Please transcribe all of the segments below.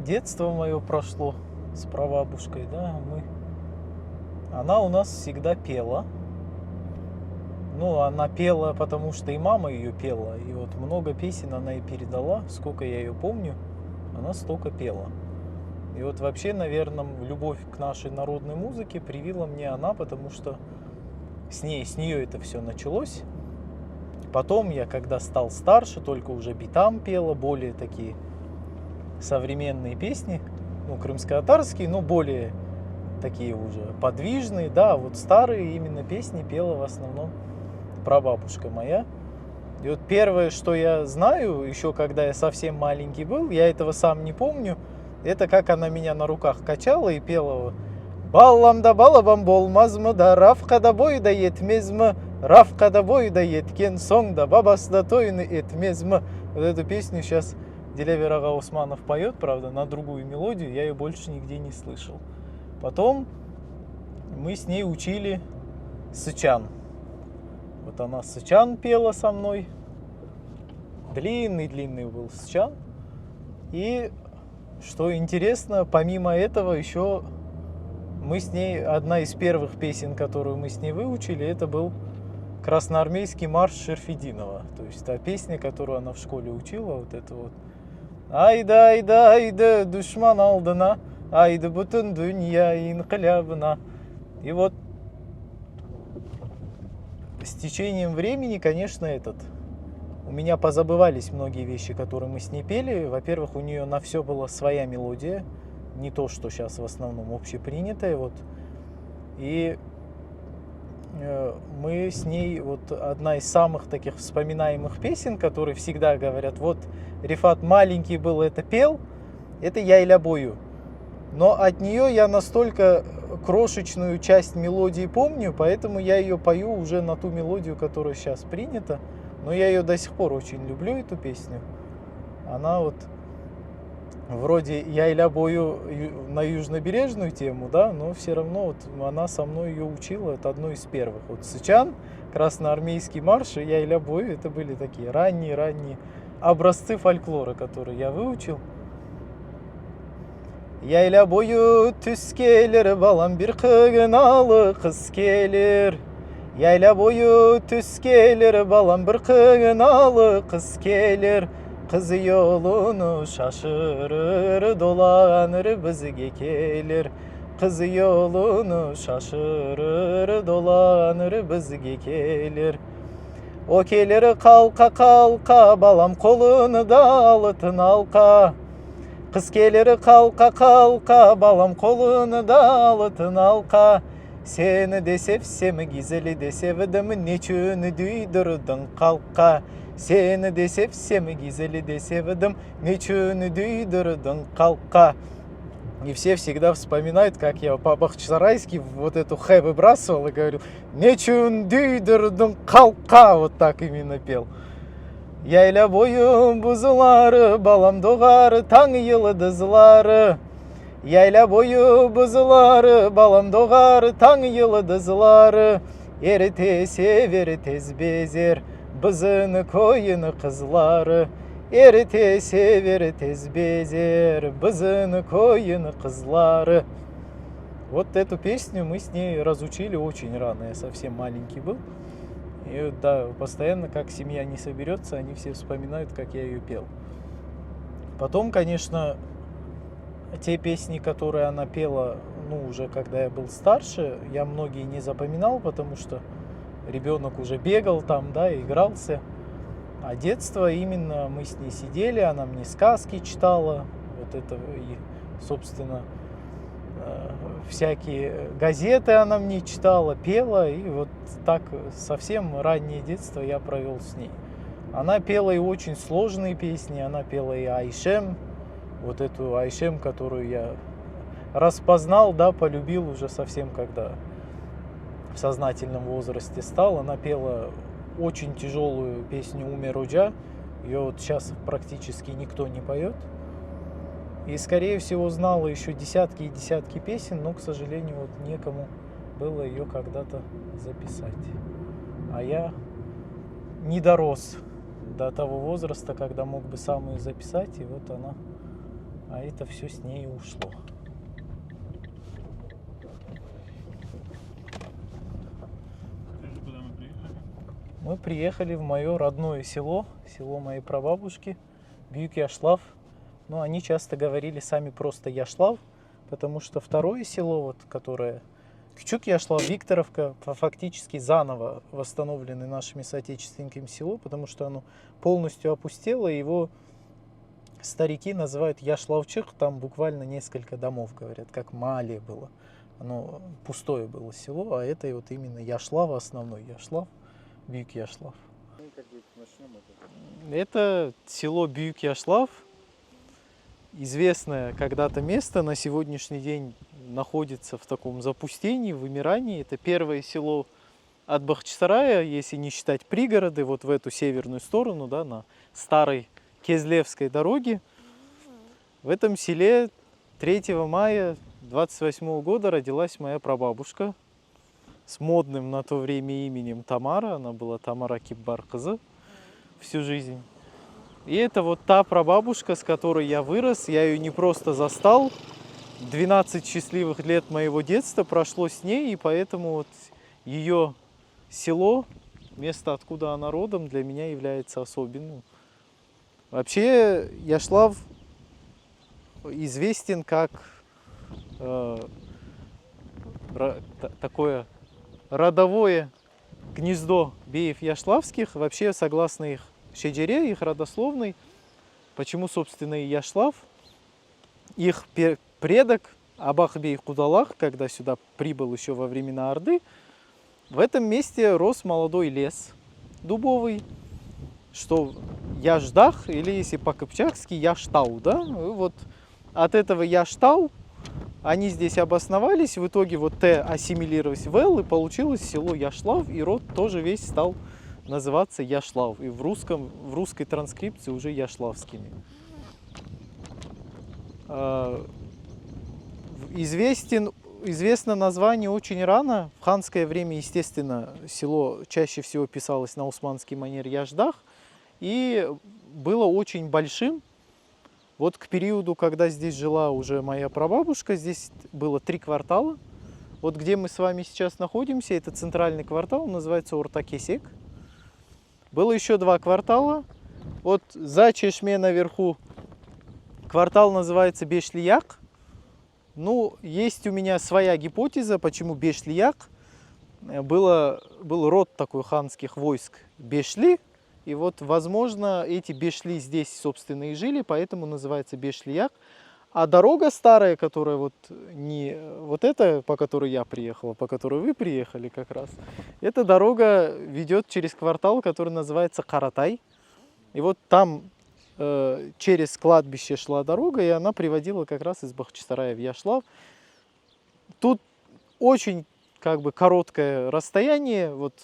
детство мое прошло с прабабушкой, да, она у нас всегда пела. Ну, она пела, потому что и мама ее пела, и вот много песен она и передала, сколько я ее помню, она столько пела. И вот вообще, наверное, любовь к нашей народной музыке привила мне она, потому что с нее это все началось. Потом я, когда стал старше, только уже битам пела, более такие современные песни, ну, крымско-татарские, но более такие уже подвижные, да, вот старые именно песни пела в основном прабабушка моя. И вот первое, что я знаю, еще когда я совсем маленький был, я этого сам не помню, это как она меня на руках качала и пела: «Балламда балабам болмазмы, да рафқада бойда етмезмі, рафқада бойда еткен соңда бабасда тойны этмезмі». Вот эту песню сейчас Дилявер Ага Усманов поет, правда, на другую мелодию, я ее больше нигде не слышал. Потом мы с ней учили сычан. Вот она сычан пела со мной. Длинный был сычан. И что интересно, помимо этого еще мы с ней, одна из первых песен, которую мы с ней выучили, это был красноармейский марш Шерфединова. То есть та песня, которую она в школе учила, вот это вот. Айда, айда, айда, душман алдына, айды бүтін дүния инқилябына. И вот с течением времени, конечно, у меня позабывались многие вещи, которые мы с ней пели. Во-первых, у нее на все была своя мелодия, не то, что сейчас в основном общепринятое. Вот. И мы с ней, вот одна из самых таких вспоминаемых песен, которые всегда говорят: вот Рифат маленький был, это пел, это «Яйля бою». Но от нее я настолько крошечную часть мелодии помню, поэтому я ее пою уже на ту мелодию, которая сейчас принята. Но я ее до сих пор очень люблю, эту песню. Она вот вроде «Яйля бою» на южнобережную тему, да, но все равно вот она со мной ее учила, это одно из первых. Вот сычан, красноармейский марш и «Яйля бою» — это были такие ранние образцы фольклора, которые я выучил. Яйля бою түс келер, балам бир кыгыналы кыз келер. Яйля бою түс келер, балам бир кыгыналы кыз келер. Кызы yolunu şaşırır, dolanır bizге келер. Kızı yolunu şaşırır, dolanır bizге келер. O kelir kalka kalka, balam kolunu da altın alka. Kız kelir kalka kalka, balam kolunu da altın alka. Seni de sevsem gizeli de sevdim, nechün düydürdün kalka. Seni de sevсем гизели де sevdim, нечун düydürdün kalka. И все всегда вспоминают, как я по-бахчисарайски вот эту хэ выбрасывал и говорил: нечун düydürdün kalka. Вот так именно пел. Яйля бою бузулары, балам доғары, таң йылдызлары. Яйля бою бузулары, балам доғары, таң йылдызлары. Ерте север тез безер, бызыны койыны қызлары. Ерте север тез безер, бызыны койыны қызлары. Вот эту песню мы с ней разучили очень рано, я совсем маленький был. И да, постоянно, как семья не соберется, они все вспоминают, как я ее пел. Потом, конечно, те песни, которые она пела, ну, уже когда я был старше, я многие не запоминал, потому что ребенок уже бегал там, да, игрался. А детство именно мы с ней сидели, она мне сказки читала, вот это, и, собственно, всякие газеты она мне читала, пела, и вот так совсем раннее детство я провел с ней. Она пела и очень сложные песни, она пела и Айшем, вот эту Айшем, которую я распознал, да, полюбил уже совсем, когда в сознательном возрасте стал. Она пела очень тяжелую песню «Уме Роджа», ее вот сейчас практически никто не поет. И, скорее всего, знала еще десятки и десятки песен, но, к сожалению, вот некому было ее когда-то записать. А я не дорос до того возраста, когда мог бы сам ее записать, и вот она А это все с ней ушло. Скажи, куда мы приехали? Мы приехали в мое родное село, село моей прабабушки, Бюйүк Яшлав. Но они часто говорили сами просто Яшлав, потому что второе село, вот, которое Кючук Яшлав, Викторовка, фактически заново восстановлены нашими соотечественниками село, потому что оно полностью опустело, и его старики называют Яшлавчик, там буквально несколько домов, говорят, как Мали было. Оно пустое было село, а это и вот именно Яшлав, основной Яшлав, Бюйүк Яшлав. Ну, как бы начнем Это село Бюйүк Яшлав, известное когда-то место, на сегодняшний день находится в таком запустении, вымирании. Это первое село от Бахчисарая, если не считать пригороды, вот в эту северную сторону, да, на старой Кезлевской дороге. В этом селе 3 мая 28 года родилась моя прабабушка с модным на то время именем Тамара. Она была Тамара Киббаркызы всю жизнь. И это вот та прабабушка, с которой я вырос. Я ее не просто застал. 12 счастливых лет моего детства прошло с ней, и поэтому вот ее село, место, откуда она родом, для меня является особенным. Вообще Яшлав известен как такое родовое гнездо беев яшлавских. Вообще, согласно их шеджере, их родословной, почему, собственно, и Яшлав, их предок Абах-бей Кудалах, когда сюда прибыл еще во времена Орды, в этом месте рос молодой лес дубовый, что Яждах, или если по-кыпчакски Яштау, да, и вот от этого Яштау они здесь обосновались, в итоге вот Т ассимилировалось в Л, и получилось село Яшлав, и род тоже весь стал называться Яшлав, и в русской транскрипции уже Яшлавскими. Известно название очень рано. В ханское время, естественно, село чаще всего писалось на османский манер Яждах, и было очень большим. Вот к периоду, когда здесь жила уже моя прабабушка, здесь было 3 квартала. Вот где мы с вами сейчас находимся, это центральный квартал, называется Ортакесек. Было еще 2 квартала. Вот за Чешме наверху квартал называется Бешлияк. Ну, есть у меня своя гипотеза, почему Бешлияк. Был род такой ханских войск Бешли. И вот, возможно, эти Бешли здесь, собственно, и жили, поэтому называется Бешлияк. А дорога старая, которая вот не вот эта, по которой я приехал, а по которой вы приехали как раз, эта дорога ведет через квартал, который называется Каратай. И вот там через кладбище шла дорога, и она приводила как раз из Бахчисарая в Яшлав. Тут очень как бы короткое расстояние. Вот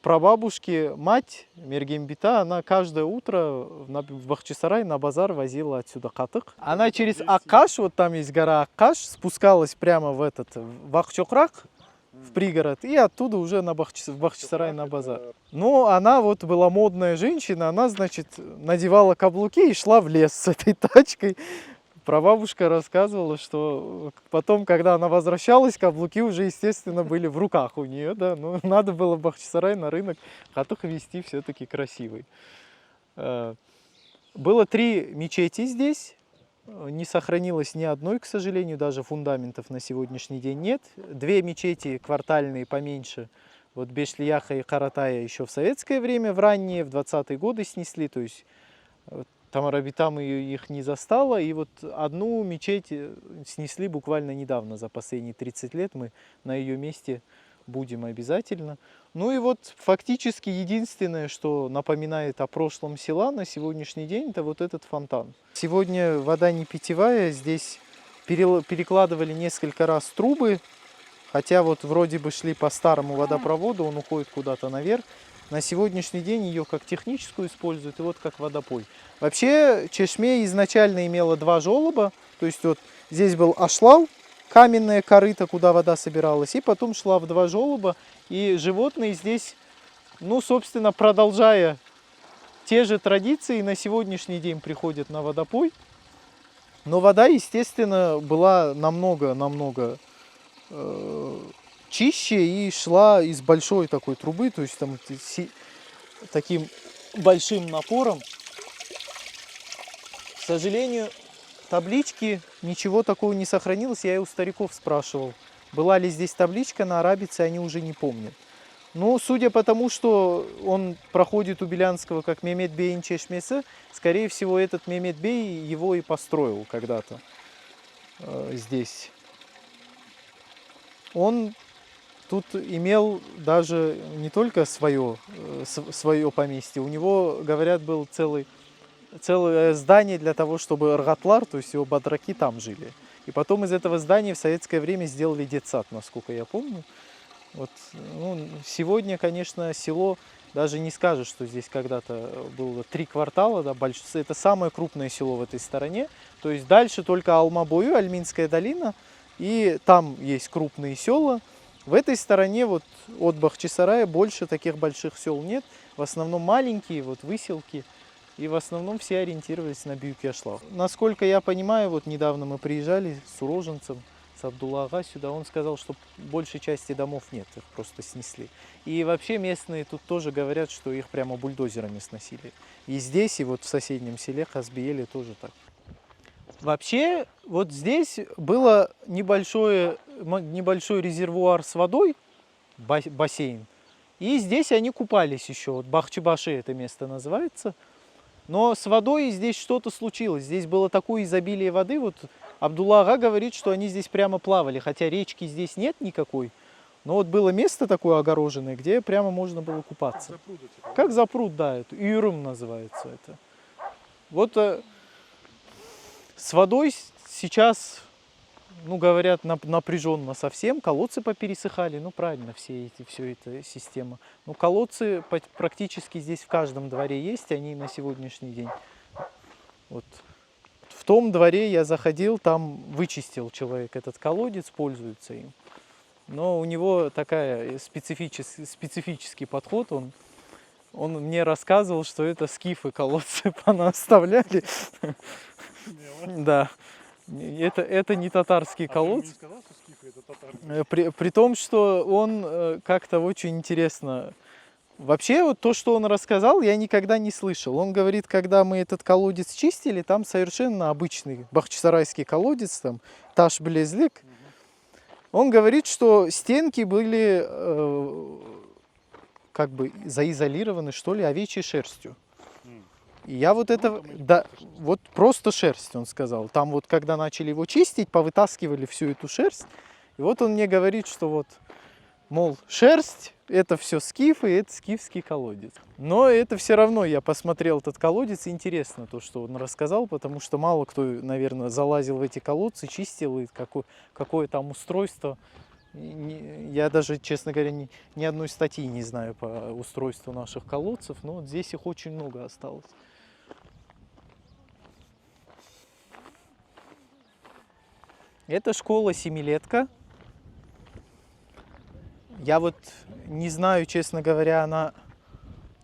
прабабушки, мать Мергембита, она каждое утро в Бахчисарай на базар возила отсюда катык. Она через Аккаш, вот там есть гора Аккаш, спускалась прямо в Вахчокрак, в пригород, и оттуда уже в Бахчисарай на базар. Но она вот была модная женщина, она, значит, надевала каблуки и шла в лес с этой тачкой. Прабабушка рассказывала, что потом, когда она возвращалась, каблуки уже, естественно, были в руках у нее, да, но надо было в Бахчисарай на рынок катух везти все-таки красивый. Было 3 мечети здесь, не сохранилось ни одной, к сожалению, даже фундаментов на сегодняшний день нет. 2 мечети квартальные поменьше, вот Бешлияха и Каратая еще в советское время, в ранние, в 20-е годы снесли, то есть Тамарабитам их не застала, и вот одну мечеть снесли буквально недавно, за последние 30 лет, мы на ее месте будем обязательно. Ну и вот фактически единственное, что напоминает о прошлом села на сегодняшний день, это вот этот фонтан. Сегодня вода не питьевая, здесь перекладывали несколько раз трубы, хотя вот вроде бы шли по старому водопроводу, он уходит куда-то наверх. На сегодняшний день ее как техническую используют и вот как водопой. Вообще Чешме изначально имела 2 желоба, то есть вот здесь был ашлал, каменное корыто, куда вода собиралась, и потом шла в 2 желоба, и животные здесь, ну, собственно, продолжая те же традиции, на сегодняшний день приходят на водопой. Но вода, естественно, была намного чище и шла из большой такой трубы, то есть там таким большим напором. К сожалению, таблички, ничего такого не сохранилось. Я и у стариков спрашивал, была ли здесь табличка на арабице, они уже не помнят. Ну, судя по тому, что он проходит у Белянского как Мемед Бейн Чешмесы, скорее всего, этот Мемед Бей его и построил когда-то здесь. Он тут имел даже не только свое поместье, у него, говорят, был целое здание для того, чтобы Ргатлар, то есть его батраки, там жили. И потом из этого здания в советское время сделали детсад, насколько я помню. Вот, ну, сегодня, конечно, село, даже не скажешь, что здесь когда-то было 3 квартала, да, это самое крупное село в этой стороне. То есть дальше только Алмабою, Альминская долина, и там есть крупные села. В этой стороне, вот от Бахчисарая, больше таких больших сел нет. В основном маленькие, вот выселки. И в основном все ориентировались на Бюйкешлав. Насколько я понимаю, вот недавно мы приезжали с уроженцем, с Абдулла Ага сюда, он сказал, что большей части домов нет, их просто снесли. И вообще местные тут тоже говорят, что их прямо бульдозерами сносили. И здесь, и вот в соседнем селе Хасбиеле тоже так. Вообще, вот здесь было небольшой резервуар с водой, бассейн. И здесь они купались еще. Вот Бахчебаши это место называется. Но с водой здесь что-то случилось. Здесь было такое изобилие воды. Вот Абдулла Ага говорит, что они здесь прямо плавали. Хотя речки здесь нет никакой. Но вот было место такое огороженное, где прямо можно было купаться. Как запруд, да. Это Юрум называется это. Вот с водой сейчас, ну, говорят, напряженно совсем. Колодцы попересыхали. Ну, правильно, все эта система. Ну, колодцы практически здесь в каждом дворе есть. Они на сегодняшний день. Вот. В том дворе я заходил, там вычистил человек этот колодец, пользуется им. Но у него такая специфический подход. Он мне рассказывал, что это скифы колодцы понаставляли. Да. Это не татарский колодец. При том, что он как-то очень интересно. Вообще, вот то, что он рассказал, я никогда не слышал. Он говорит, когда мы этот колодец чистили, там совершенно обычный бахчисарайский колодец, там таш-блезлик. Он говорит, что стенки были как бы заизолированы, что ли, овечьей шерстью. И я вот это, да, вот просто шерсть, он сказал. Там вот, когда начали его чистить, повытаскивали всю эту шерсть. И вот он мне говорит, что вот, мол, шерсть, это все скифы, это скифский колодец. Но это все равно, я посмотрел этот колодец, интересно то, что он рассказал, потому что мало кто, наверное, залазил в эти колодцы, чистил, и какое там устройство. Я даже, честно говоря, ни одной статьи не знаю по устройству наших колодцев, но вот здесь их очень много осталось. Это школа семилетка. Я вот не знаю, честно говоря, она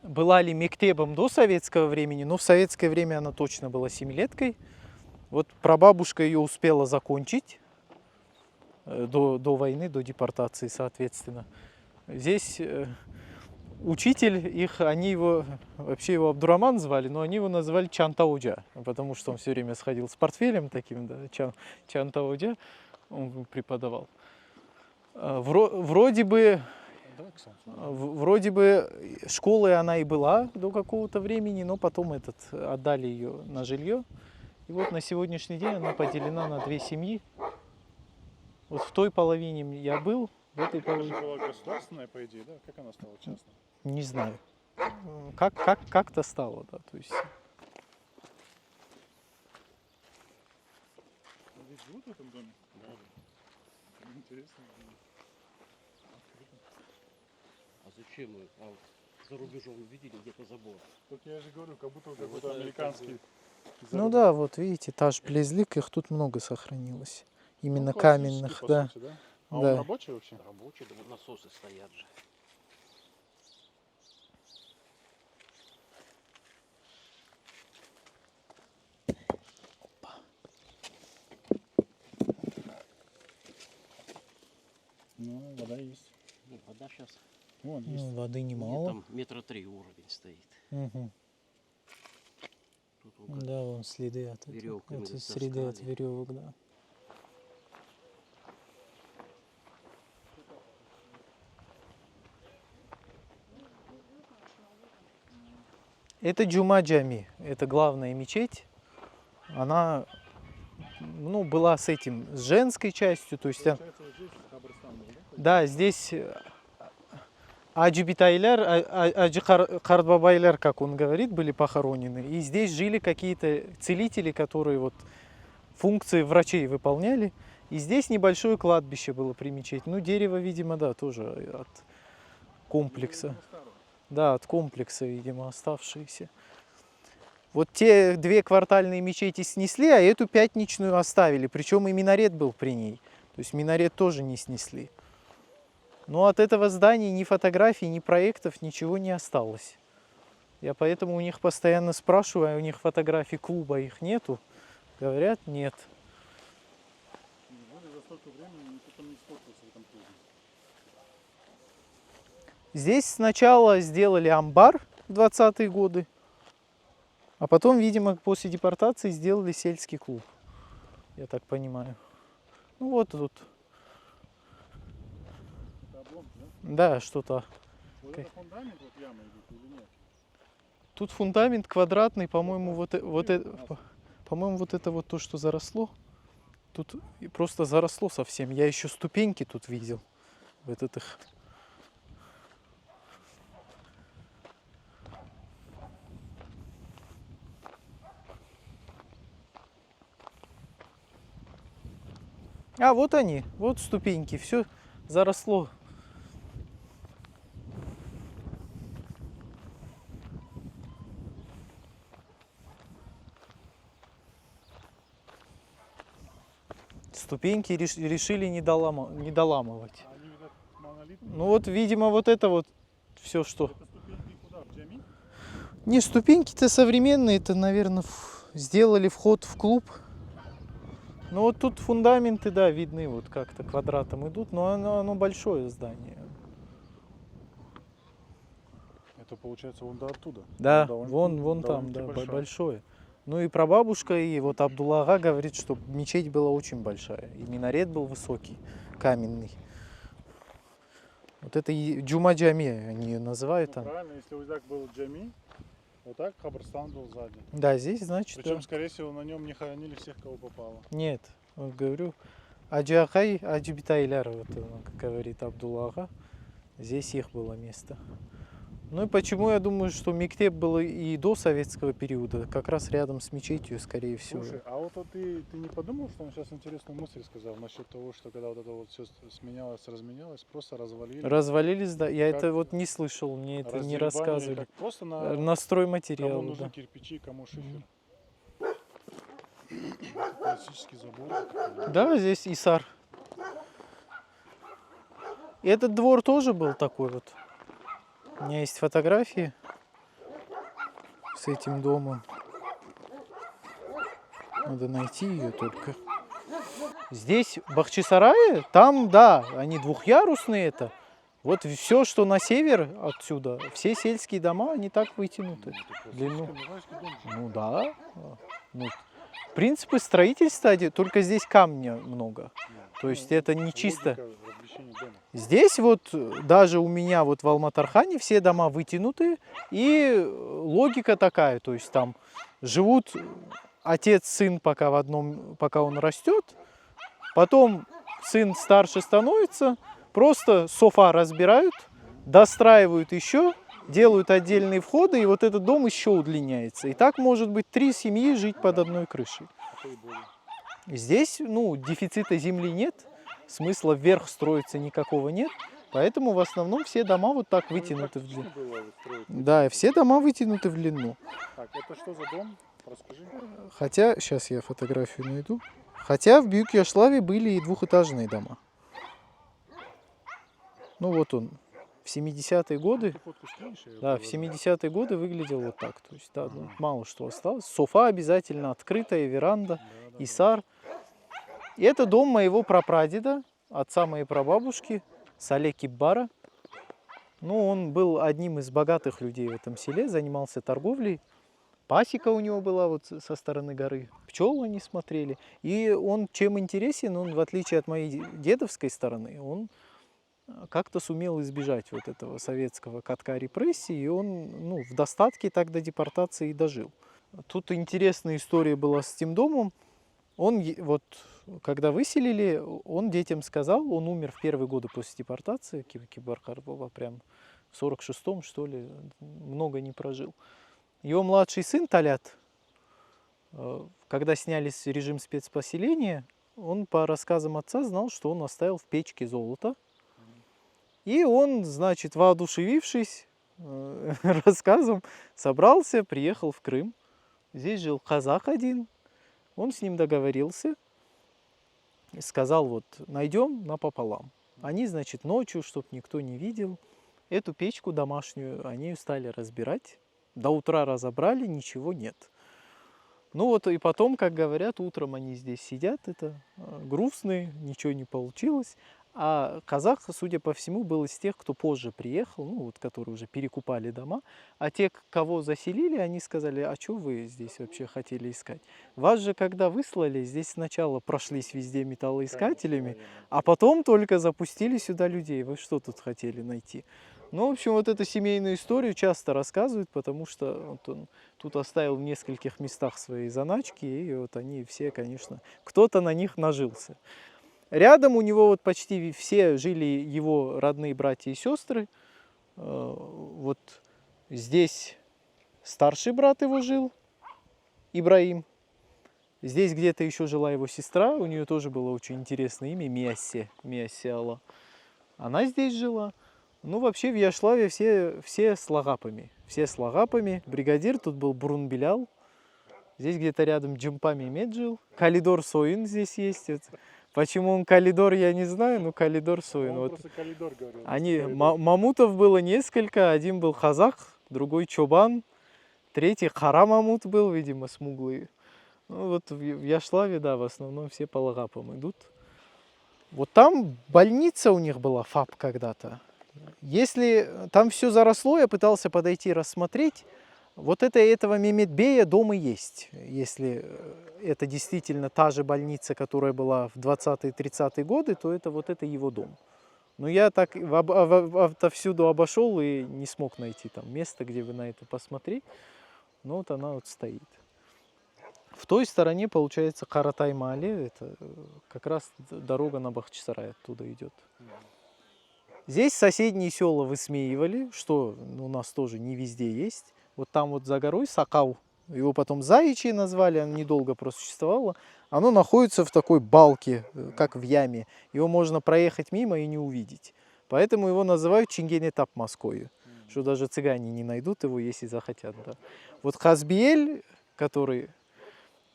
была ли мектебом до советского времени, но в советское время она точно была семилеткой. Вот прабабушка ее успела закончить до войны, до депортации, соответственно. Здесь учитель их, они его, вообще его Абдураман звали, но они его называли Чантауджа, потому что он все время сходил с портфелем таким, да, Чантауджа, он преподавал. Вроде бы школой она и была до какого-то времени, но потом отдали ее на жилье. И вот на сегодняшний день она поделена на 2 семьи. Вот в той половине я был, в этой половине... Она была государственная, по идее, да? Как она стала частной? Не знаю. Как-то стало, да. То есть... Здесь живут в этом доме? Да. Интересно. А зачем мы? А за рубежом видели где-то забор? Так я же говорю, как будто какой-то американский... Ну да, вот видите, таш-блезлик, их тут много сохранилось. Именно каменных, по да. сути, да? А Да. он рабочий вообще? Рабочие, да вот насосы стоят же. Ну, вода есть. Ну, вода сейчас. Вон, Ну, есть. воды Нет, немало. там метра 3 уровень стоит. Мгм. Тут он как Да, вон следы от, веревками от следы от затаскали. веревок, да. Это Джума Джами, это главная мечеть. Она, ну, была с этим, с женской частью, то есть, Получается, вот здесь Кабарстан был, да? да, здесь Аджи Битайлер, Аджи Кардбабайлер, как он говорит, были похоронены. И здесь жили какие-то целители, которые вот функции врачей выполняли. И здесь небольшое кладбище было при мечети. Ну, дерево, видимо, да, тоже от комплекса. Да, от комплекса, видимо, оставшиеся. Вот те 2 квартальные мечети снесли, а эту пятничную оставили. Причем и минарет был при ней. То есть минарет тоже не снесли. Но от этого здания ни фотографий, ни проектов, ничего не осталось. Я поэтому у них постоянно спрашиваю, а у них фотографий клуба их нету. Говорят, нет. Неужели за столько времени никто там не сфоткался в этом клубе? Здесь сначала сделали амбар в 20-е годы, а потом, видимо, после депортации сделали сельский клуб. Я так понимаю. Ну вот тут. Это обломки, да? Да, что-то. Вот это фундамент, вот яма идет или нет? Тут фундамент квадратный, по-моему, по-моему, вот это вот то, что заросло. Тут и просто заросло совсем. Я еще ступеньки тут видел. В этот их. А вот они, вот ступеньки, все заросло. Ступеньки решили не доламывать. А они, видать, монолитные. Ну вот, видимо, вот это вот все, что... Это ступеньки куда? В Джами? Не, ступеньки-то современные, это, наверное, сделали вход в клуб. Ну вот тут фундаменты, да, видны, вот как-то квадратом идут, но оно большое здание. Это получается вон до оттуда. Да, Довольно- вон там, довольно-таки да, большое. большое. Ну и прабабушка, и вот Абдуллага говорит, что мечеть была очень большая. И минарет был высокий, каменный. Вот это и Джума Джами они ее называют Ну, там. правильно, если вот так был Джами, вот так Кабарстан был сзади. Да, здесь, значит, Причем, скорее всего, на нем не хоронили всех, кого попало. нет, вот говорю, Аджахай, Аджибитайляр, вот он, как говорит Абдуллага, здесь их было место. Ну и почему я думаю, что мектеп был и до советского периода, как раз рядом с мечетью, скорее всего. Слушай, а вот ты не подумал, что он сейчас интересную мысль сказал насчет того, что когда вот это вот все сменялось, разменялось, просто развалили? Развалились, да, я Как это вот не слышал, мне это не раздербанили, рассказывали. как просто на На кому стройматериалы, нужны да. кирпичи, кому шифер. Классический забор. Да, здесь Исар. И этот двор тоже был такой вот. У меня есть фотографии с этим домом. Надо найти ее только. Здесь в Бахчисарае, там, да, они двухъярусные это. Вот все, что на север отсюда, все сельские дома, они так вытянуты. Длину. Ну да. Ну, принципы строительства, только здесь камня много. То есть это не чисто. Здесь вот даже у меня вот в Алматархане все дома вытянуты, и логика такая, то есть там живут отец, сын пока в одном, пока он растет, потом сын старше становится, просто софа разбирают, достраивают еще, делают отдельные входы, и вот этот дом еще удлиняется. И так может быть 3 семьи жить под одной крышей. Здесь, ну, дефицита земли нет. Смысла вверх строиться никакого нет, поэтому в основном все дома вот так вытянуты в длину. Да, все дома вытянуты в длину. Так, это что за дом? Расскажи. Хотя, сейчас я фотографию найду. Хотя в Бьюк-Ярославе были и двухэтажные дома. Ну вот он, в 70-е годы, да, в 70-е годы выглядел вот так. То есть, да, мало что осталось. Софа обязательно, открытая веранда, Исар. И это дом моего прапрадеда. отца моей прабабушки, Сале Киббара. Ну, он был одним из богатых людей в этом селе, занимался торговлей. Пасека у него была вот со стороны горы, пчел они смотрели. И он чем интересен, он, в отличие от моей дедовской стороны, он как-то сумел избежать вот этого советского катка репрессий, и он в достатке так до депортации и дожил. Тут интересная история была с тем домом. Он, вот, когда выселили, он детям сказал, он умер в первые годы после депортации, Кибар Карбова, прям в 46-м, что ли, много не прожил. Его младший сын Талят, когда сняли режим спецпоселения, он по рассказам отца знал, что он оставил в печке золото. И он, значит, воодушевившись рассказом, собрался, приехал в Крым. Здесь жил казах один, он с ним договорился, сказал, вот, найдем напополам. Они, значит, ночью, чтобы никто не видел, эту печку домашнюю, они стали разбирать. До утра разобрали, ничего нет. Ну вот и потом, как говорят, утром они здесь сидят, это грустные, ничего не получилось. А казах, судя по всему, был из тех, кто позже приехал, ну вот, которые уже перекупали дома. А те, кого заселили, они сказали, а что вы здесь вообще хотели искать? Вас же, когда выслали, здесь сначала прошлись везде металлоискателями, а потом только запустили сюда людей. Вы что тут хотели найти? Ну, в общем, вот эту семейную историю часто рассказывают, потому что вот он тут оставил в нескольких местах свои заначки, и вот они все, конечно, кто-то на них нажился. Рядом у него вот почти все жили его родные братья и сестры. Вот здесь старший брат его жил, Ибраим. Здесь где-то еще жила его сестра, у нее тоже было очень интересное имя, Миассе Алла. Она здесь жила. Ну, вообще в Яшлаве все с лагапами. Все с лагапами. Бригадир тут был Бурун Белял. Здесь где-то рядом Джимпа Мемед жил. Калидор Соин здесь есть. Почему он Калидор, я не знаю, но Калидор Соин. Он Вот. просто Калидор говорил. Они, мамутов было несколько. Один был казах, другой чобан, третий Хара Мамут был, видимо, смуглый. Ну, вот в Яшлаве, да, в основном все по лагапам идут. Вот там больница у них была, ФАП когда-то. Если там все заросло, я пытался подойти рассмотреть, вот этого Мемедбея дома есть. Если это действительно та же больница, которая была в 20-30-е годы, то это вот это его дом. Но я так отовсюду обошел и не смог найти там место, где бы на это посмотреть. Но вот она вот стоит. В той стороне, получается, Каратай-Мали, это как раз дорога на Бахчисарай оттуда идет. Здесь соседние села высмеивали, что у нас тоже не везде есть. Вот там вот за горой Сакау, его потом Заячье назвали, оно недолго просуществовало. Оно находится в такой балке, как в яме. Его можно проехать мимо и не увидеть. Поэтому его называют Чингенетап Москвою, что даже цыгане не найдут его, если захотят. Да. Вот Хазбиэль, который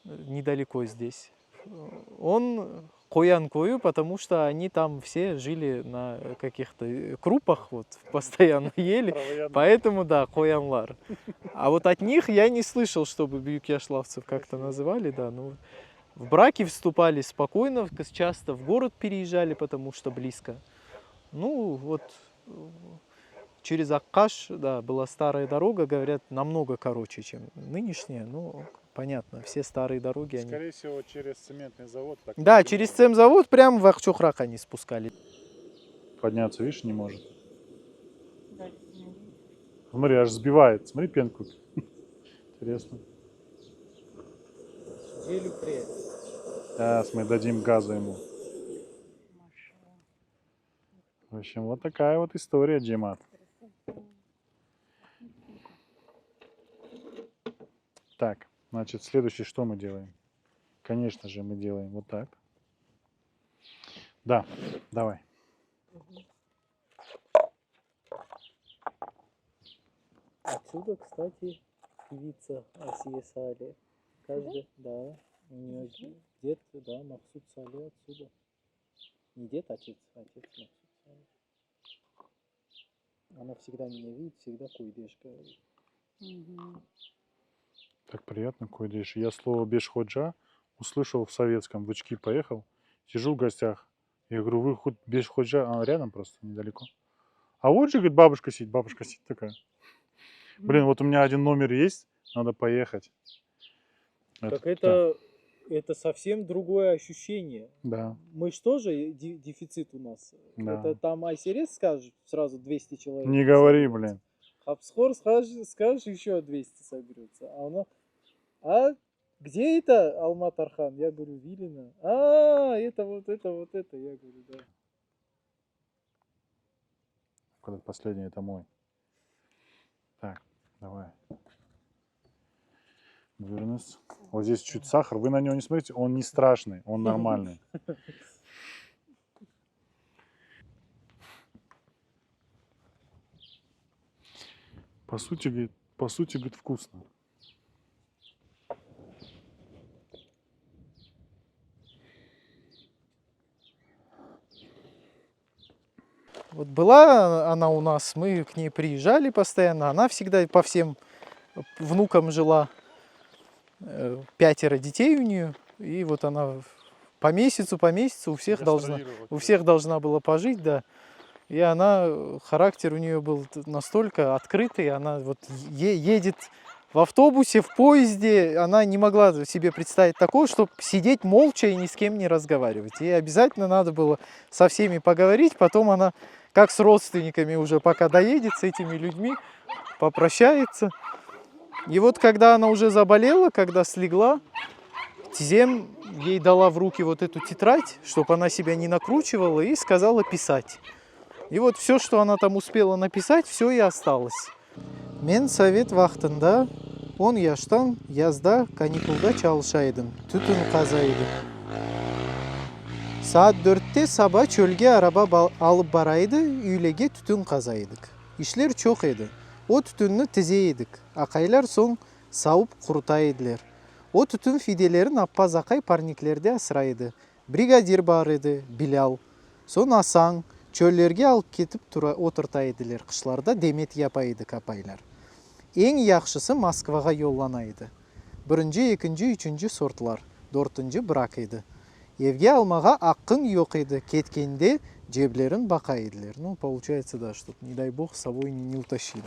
недалеко здесь, он Коян-Кою, потому что они там все жили на каких-то крупах, вот, постоянно ели, поэтому, да, Коянлар. А вот от них я не слышал, чтобы бьюкяшлавцев как-то называли, да, ну, в браки вступали спокойно, часто в город переезжали, потому что близко. Ну, вот, через Аккаш, да, была старая дорога, говорят, намного короче, чем нынешняя, ну, понятно, все старые дороги, они... Скорее всего, через цементный завод. Так Да, через цемзавод прямо в Ахчухрак они спускали. Подняться, видишь, не может. Смотри, аж сбивает. Смотри, пенку. Интересно. Сейчас мы дадим газа ему. В общем, вот такая вот история, Джимат. Так, значит, следующее, что мы делаем? Конечно же, мы делаем вот так. Да, давай. Отсюда, кстати, певица Асия Сале. Каждый, да, у нее дед, да, Махсуд Сале отсюда. Не дед, отец Махсуд Сале. Она всегда меня видит, всегда койдеш говорит. Так приятно, койдеш. Я слово бешходжа услышал в советском, в очки поехал, сижу в гостях, Я говорю, вы хоть Бешходжа, она рядом просто, недалеко. А вот же, говорит, бабушка сидит такая. Блин, вот у меня один номер есть, надо поехать. Так да, это совсем другое ощущение. да, Мы ж тоже дефицит у нас. да. Это там Айсерес скажешь, сразу 200 человек. Не говори, соберется. блин. Хабсхор скажешь, еще 200 соберется. А где это Алмат-Архан? Я говорю, Вилина. Это вот это. Я говорю, да. Когда последний, это мой. Так, давай. Вернусь. Вот здесь чуть сахар. Вы на него не смотрите, он не страшный, он нормальный. По сути, говорит, вкусно. Вот была она у нас, мы к ней приезжали постоянно. Она всегда по всем внукам жила. 5 детей у нее. И вот она по месяцу у всех должна была пожить, да. И она, характер у нее был настолько открытый, она вот едет в автобусе, в поезде, она не могла себе представить такого, чтобы сидеть молча и ни с кем не разговаривать. Ей обязательно надо было со всеми поговорить, потом она, как с родственниками уже, пока доедет с этими людьми, попрощается. И вот когда она уже заболела, когда слегла, Тизем ей дала в руки вот эту тетрадь, чтобы она себя не накручивала, и сказала писать. И вот все, что она там успела написать, все и осталось. Мен совет вақтында 10 яштан язда каникулда çalışaydım. Түтін қазайды. Saat 4'te sabah çölge araba alıp baraydı, üylege tütün kazaydık. İşler çok edi. O tütününü tizeydik. Akaylar son savıp kurutaydılar. O tütün fidelerin appaz akay parniklerde asıraydı. Brigadir barıydı, Bilal. Son Asan, çöllerge alıp ketip oturtaydılar. Kışlarda demet yapaydık apaylar. En yaxşısı Moskvaga yollanaydı. Birinci, ikinci, üçüncü sortlar. Dörtüncü bırakıydı. Evге алмаға ақын yok еді. Кеткенде жеблерін бақайдылар. Ну, получается, да, что, не дай бог, с собой не утащили.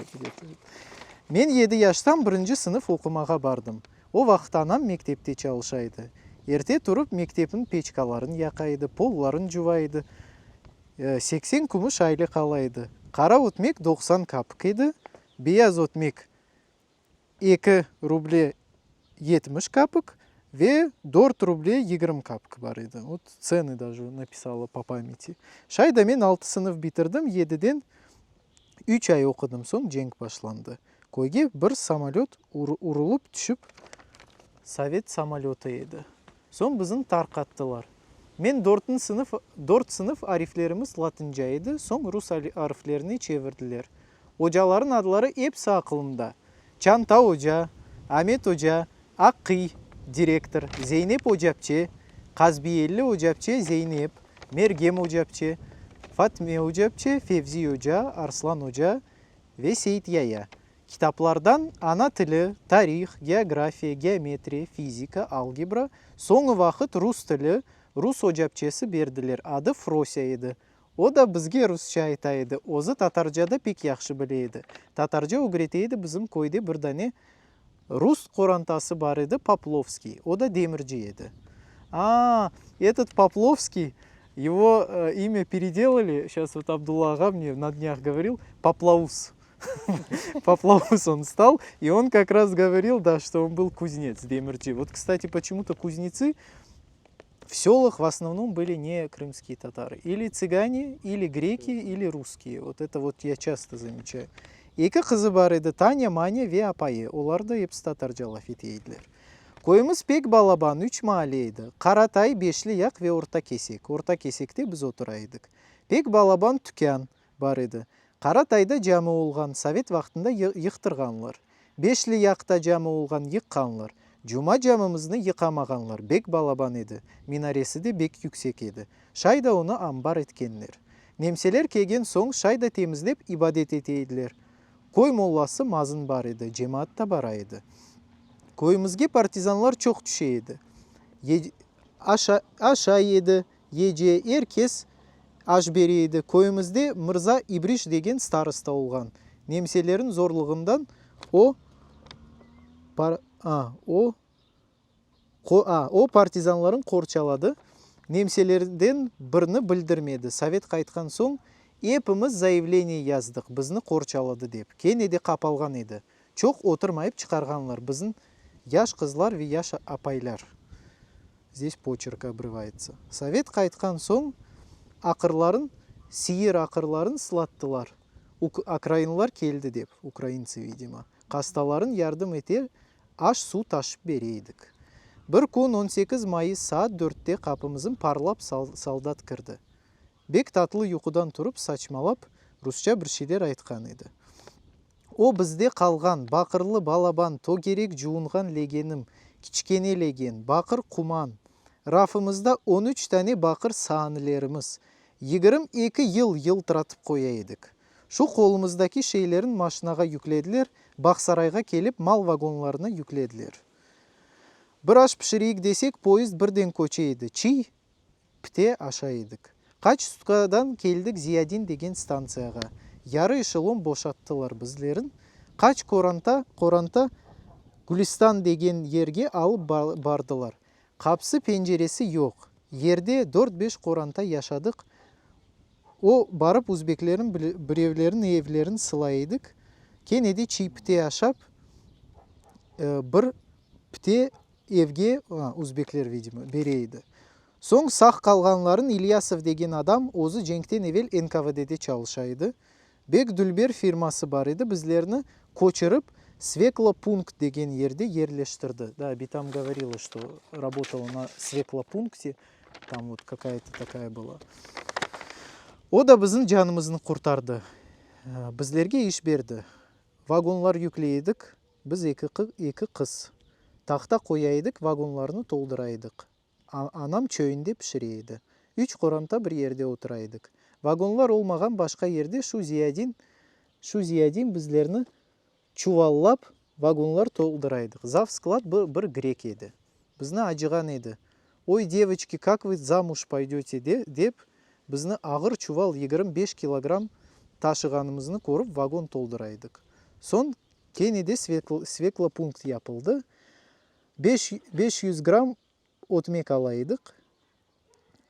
Мен 7 яштан 1 сынып оқымаға бардым. О вақыт анам мектепте çalışайды. Ерте тұрып мектептің печкаларын яқайды, полларын жувайды. 80 күміш айлы қалайды. Қара өтмек 90 капық еді. Beyaz өтмек 2 рубле 70 капық. Ve 4 ruble 20 kapık var idi. Вот цены даже написала по памяти. Шайда мен 6 sınıf bitirdim. 7'den 3 ay okudum. Son cenk başlandı. Koyge bir samolyot urulup düşüp Sovet samolyotı edi. Son bizim tarqattılar. Men 4 sınıf ariflerimiz Latıncaydı. Son Rus ariflerini çevirdiler. Hocaların adları hepsi aklımda. Çanta Hoca, Ahmet Hoca, Akqi direktör, Zeynep Hocapçı, Kazbiyelli Hocapçı, Zeynep, Mergem Hocapçı, Fatme Hocapçı, Fevzi Hoca, Arslan Hoca ve Seyit Yaya. Kitaplardan ana tili, tarih, geografiya, geometri, fizika, algebra, soңғы vakit Rus tili, Rus hocapçısı berdiler. Adı Frosya edi. O da bizge Rusça aytaydı. Ozi Tatarcada pek yaxşı bileydi. Tatarca öğreteydi bizim koyda bir tane Rus korantası бар еді, Попловский. O da demirci еді. Этот Попловский, его имя переделали, сейчас вот Абдулла ага мне на днях говорил, Поплаус. Поплаус он стал, и он как раз говорил, да, что он был кузнец, демирчи. Вот, кстати, почему-то кузнецы в селах в основном были не крымские татары. Или цыгане, или греки, или русские. Вот это вот я часто замечаю. Екі қызы бар еді, Таня, Маня ве апайы. Олар да епс татаржа лаф етейділер. Қойымыз пек балабан 3 малы еді. Қаратай, Бешлі яқ ве орта кесек. Орта кесекте біз отырайдық. Пек балабан түкян бар еді. Қаратайда жамы олған, совет вақтында йықтырғанлар. Бешлі яқта жамы олған йыққанлар. Жума жамымызны йықамағанлар. Бек балабан еді. Минаресі де бек yüksek еді. Шайда оны амбар еткенлер. Немселер кеген соң шайда темізлеп ибадет етейділер. Koy mollası mazın бар еді, cemaat da baraydı. Koyumuzge partizanlar çok düşeydi. Aşağı yedi, yece herkes аш берейді. Көйімізде Мырза Ибриш деген старыста болған. Немселерін зорлығындан о партизанларын қорчалады. Немселерден бірні білдірмеді. Совет қайтқан соң епіміз заявление яздық, бізні қорчалады деп. Кенеде қапалған еді. Çok отырмайып çıkarганлар. Біздің яш қызлар ve яш апайлар. Здесь почерк обрывается. Совет қайтқан соң ақырларын, сиыр ақырларын сылаттылар. Украинлар келді деп. Украинцы, видимо. Қасталарын ярдым етер, аш су ташып берейдік. Bir kun 18 Mayıs saat 4'te kapımızın parlap saldat kırdı. Bek tatlı yukudan turup saçmalap Rusça bir şeyler aytkan edi. O bizde kalgan bakırlı balaban, to gerek juğungan legenim, kiçkene legen, bakır kuman. Rafımızda 13 tane bakır sahnelerimiz. 22 yıl yıltıratıp koyaydık. Şu kolumuzdaki şeylerin maşinaga yüklediler, Baksarayga kelip mal vagonlarına yüklediler. Bir aş pişireyik desek poyezd birden көчейді. Çiğ pite aşaydık. Kaç sutkadan keldik Ziyadin degen станцияға. Yarı эшелон boşattılar bizlerin. Kaç koranta Gülistan degen yerge alıp bardılar. Kapsı penceresi yok. Yerde 4-5 koranta yaşadık. O barıp Uzbeklerin birevlerin evlerin sılaydık. Kenedi çiğ pite aşap bir pite evge Uzbekler видимо bereydi. Soң sağ kalganların İlyasov degen adam ozu cenkten evvel NKVD'de çalışaydı. Bek Dülber firması var idi. Bizlerini koçırıp Свеклопункт деген yerde yerleştirdi. Да, би там говорила, что работала на Свеклопункте. Там вот какая-то такая была. O da bizim canımızını kurtardı. Bizlerge iş berdi. Vagonlar yükleydik. Biz iki kız. Tahta koyaydık, vagonlarını tolduraydık. Anam çöyünde pişireydi. 3 koranta bir yerde oturaydık. Vagonlar olmagan başka yerde şu ziyadin bizlerini çuvallap vagonlar tolduraydık. Завсклад bir grek edi. Bizne acıgan edi. Oy девочки, как вы замуж пойдете деп bizne ağır çuval 25 kilogram taşıganımızını korup vagon tolduraydık. Son Kenne'de Свеклопункт yapıldı. 500 gram otmek alaydık.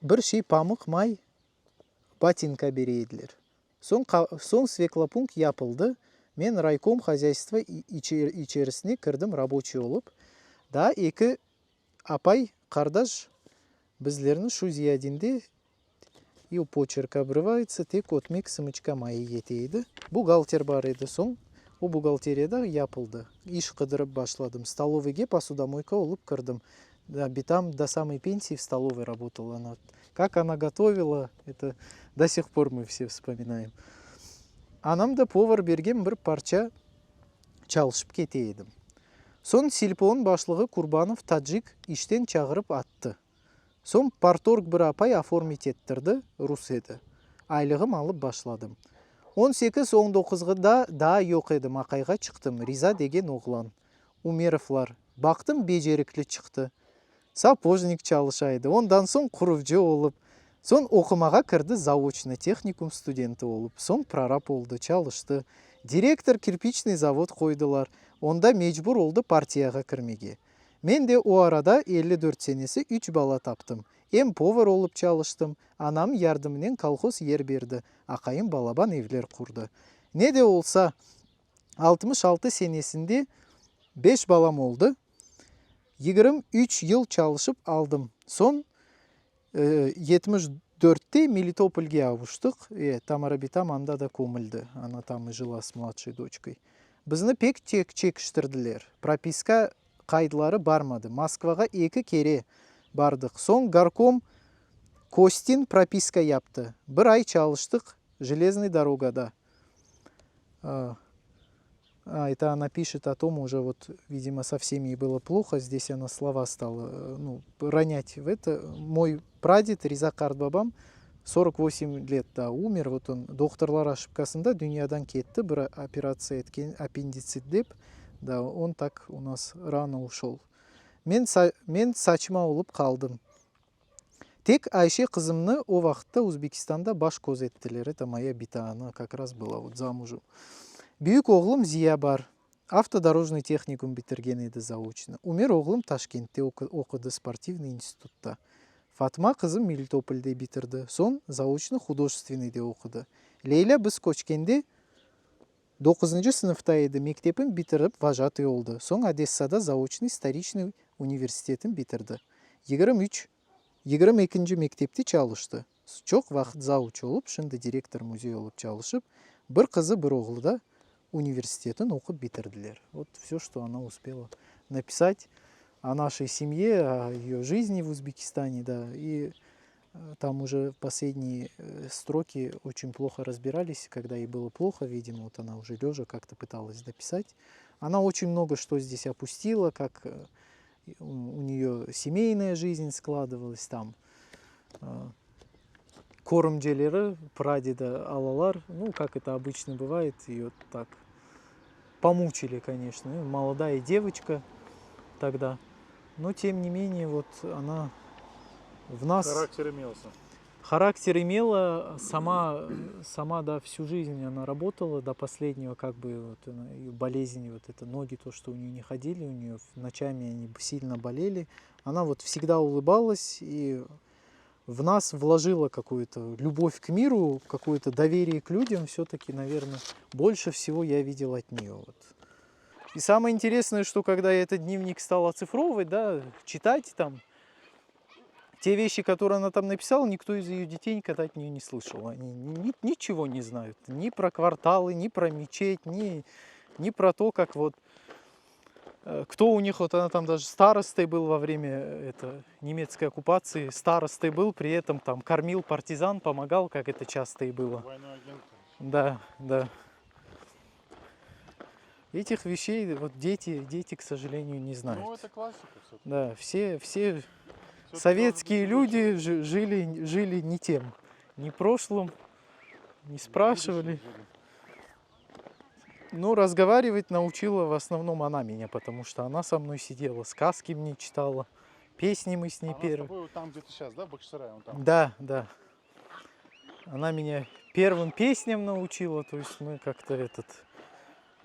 Bir şey pamuk may batinka bereydiler. Son Свеклопункт yapıldı. Men raykom хозяйства içerisine kırdım рабочий olup. Da iki apay kardeş bizlerini şu ziyadinde и почерк обрывается, tek otmek sımıçka mayı yeteydi. Buğalter var idi son. O buğalteriyada yapıldı. İş kıdırıp başladım. Столовыйге посудомойка olup kırdım. Да, там до самой пенсии в столовой работала она. Как она готовила, это до сих пор мы все вспоминаем. Anam da повар берген bir parça çalışıp keteydim. Son Silpo'nun başlığı Kurbanov Tacik işten çağırıp attı. Son partorg bir apay aformit ettirdi, Rus edi. Aylığım alıp başladım. 18-19'da daha yok edim, akayga çıktım. Riza degen oğlan. Umerovlar. Baktım becerikli çıktı. Sapojnik çalışaydı. Ondan son kuruvcu olup, son okumaga kirdi, zaочный техникум studenti olup, son prorab oldu, çalıştı. Direktor kirpichный zavod koydular. Onda mecbur oldu partiyaga kirmege. Men de o arada 54 senesi 3 bala taptım. Hem повар olup çalıştım. Anam yardımının kolhoz yer berdi. Akayım balaban evler kurdu. Ne de olsa 66 senesinde 5 balam oldu. 23 yıl çalışıp aldım. Son 74'te Melitopol'ge avuştuk. Tamara Bitam anda da komuldu. Она там и жила с младшей дочкой. Bizni pek çekiştirdiler. Propiska kayıtları barmadı. Moskvaga 2 kere bardık. Son Garkom Kostin propiska yaptı. Bir ay çalıştık железной дорогада. Это она пишет о том, уже вот, видимо, со всеми ей было плохо. Здесь она слова стала ронять в это. Мой прадед Риза Картбабам 48 лет умер. Вот он doktorlar ошибкасында dünyadan кетті. Bir операция etken аппендицит деп. Да, он так у нас рано ушел. Мен сачма olup kaldım. Тек Айше кызымны о вакытта Өзбекистанда баш көзеттилер. Это моя бита, она как раз была вот замужем. Büyük oğlum Ziya бар. Автодорожный техникум бітірген еді заочно. Умер оғлым Ташкентте оқыды спортивный институтта. Фатма қызым Мелитопольде бітірді. Сон заочно художественныйде оқыды. Лейла біз көчкенде 9 сыныпта еді. Мектепін бітіріп вожатый олды. Сон Одессада заочный историчный университетін бітірді. 22 мектепте чалышты. Çok вақыт зауч олып, шынды директор музей олып чалышып, бір қызы бір оғлы да университетін оқып бітірділер. Вот все, что она успела написать о нашей семье, о ее жизни в Узбекистане, да, и там уже последние строки очень плохо разбирались, когда ей было плохо, видимо, вот она уже лежа как-то пыталась дописать. Она очень много что здесь опустила, как у нее семейная жизнь складывалась там. Корымжелері, прадеда алалар, ну, как это обычно бывает, ее так помучили, конечно. Молодая девочка тогда. Но, тем не менее, вот она в нас... Характер имелся. Характер имела, сама, да, всю жизнь она работала до последнего, как бы, вот, ее болезни, вот это ноги, то, что у нее не ходили, у нее ночами они сильно болели. Она вот всегда улыбалась и в нас вложила какую-то любовь к миру, какое-то доверие к людям, все-таки, наверное, больше всего я видел от нее. Вот. И самое интересное, что когда я этот дневник стал оцифровывать, да, читать там, те вещи, которые она там написала, никто из ее детей никогда от нее не слышал. Они ничего не знают. Ни про кварталы, ни про мечеть, ни про то, как вот... Кто у них, вот она там даже старостой был во время немецкой оккупации, старостой был, при этом там кормил партизан, помогал, как это часто и было. Двойной агент. Да, да. Этих вещей вот дети, к сожалению, не знают. Ну, это классика все-таки. Да, все советские люди жили не тем, не прошлым, не спрашивали. Но разговаривать научила в основном она меня, потому что она со мной сидела, сказки мне читала, песни мы с ней пели. первые. Вот там, где ты сейчас, да, в Бахчисарае? Там. Да, да. Она меня первым песням научила, то есть мы как-то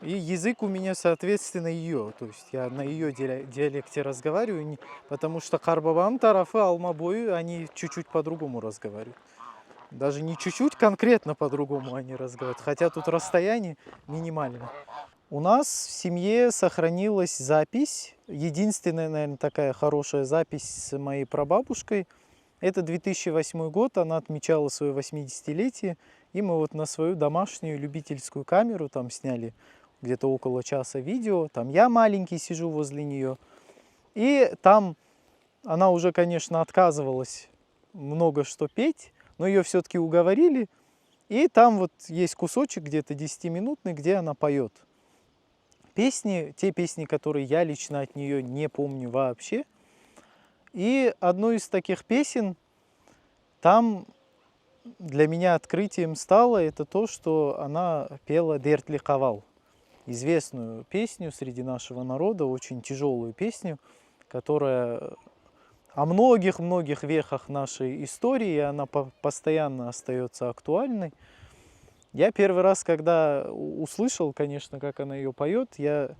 И язык у меня, соответственно, ее, то есть я на ее диалекте разговариваю, потому что Карбабам, Тарафы, Алмабою, они чуть-чуть по-другому разговаривают. Даже не чуть-чуть, конкретно по-другому они разговаривают, хотя тут расстояние минимальное. У нас в семье сохранилась запись, единственная, наверное, такая хорошая запись с моей прабабушкой. Это 2008 год, она отмечала свое 80-летие, и мы вот на свою домашнюю любительскую камеру там сняли где-то около часа видео. Там я маленький сижу возле нее, и там она уже, конечно, отказывалась много что петь, но ее все-таки уговорили, и там вот есть кусочек где-то 10-минутный, где она поет песни, те песни, которые я лично от нее не помню вообще. И одну из таких песен там для меня открытием стало это то, что она пела «Дертли Кавал», известную песню среди нашего народа, очень тяжелую песню, которая о многих-многих вехах нашей истории, и она постоянно остается актуальной. Я первый раз, когда услышал, конечно, как она ее поет, я